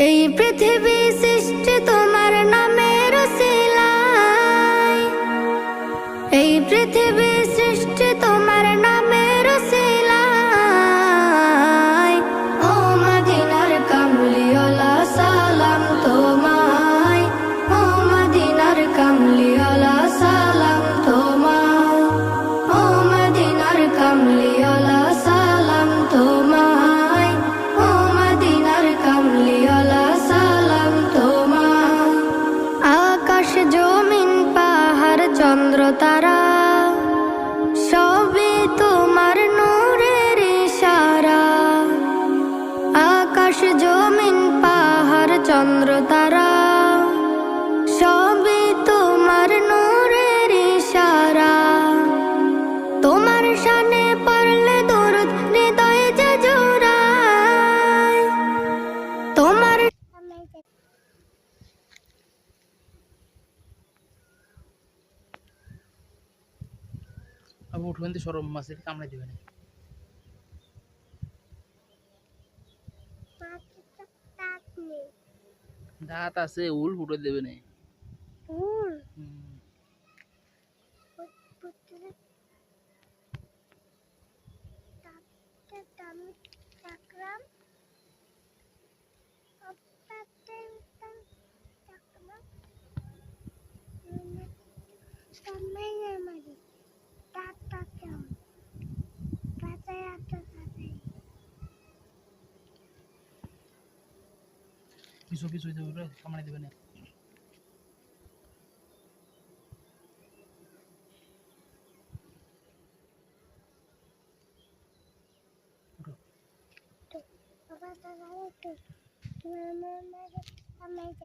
এই পৃথিবী সৃষ্টি তোমার নামের উসিলায়, এই পৃথিবী সৃষ্টি তোমার নামের উসিলায়। ও মদিনার কামলিওয়ালা সালাম তোমায়, ও মদিনার কামলিওয়ালা সালাম তোমায়, ও মদিনার কামলিওয়ালা সালাম তোমায়, ও মদিনার কামলিওয়ালা সালাম তোমায়। আকাশ জমিন পাহাড় চন্দ্র তারা সবই তোমার নূরের ইশারা। আকাশ জমিন পাহাড় চন্দ্র তারা সবই তোমার নূরের ইশারা। তোমার শানে পড়লে দরুদ হৃদয় যে জোড়ায়, তোমার আবু উঠবেন তো সরম মাছের কামড়ে দেবে না। দাঁত আছে, উল ফুটে দেবে না। পিছু পিছু দেবে, কামড়ে দেবে না। Bapak tahu itu,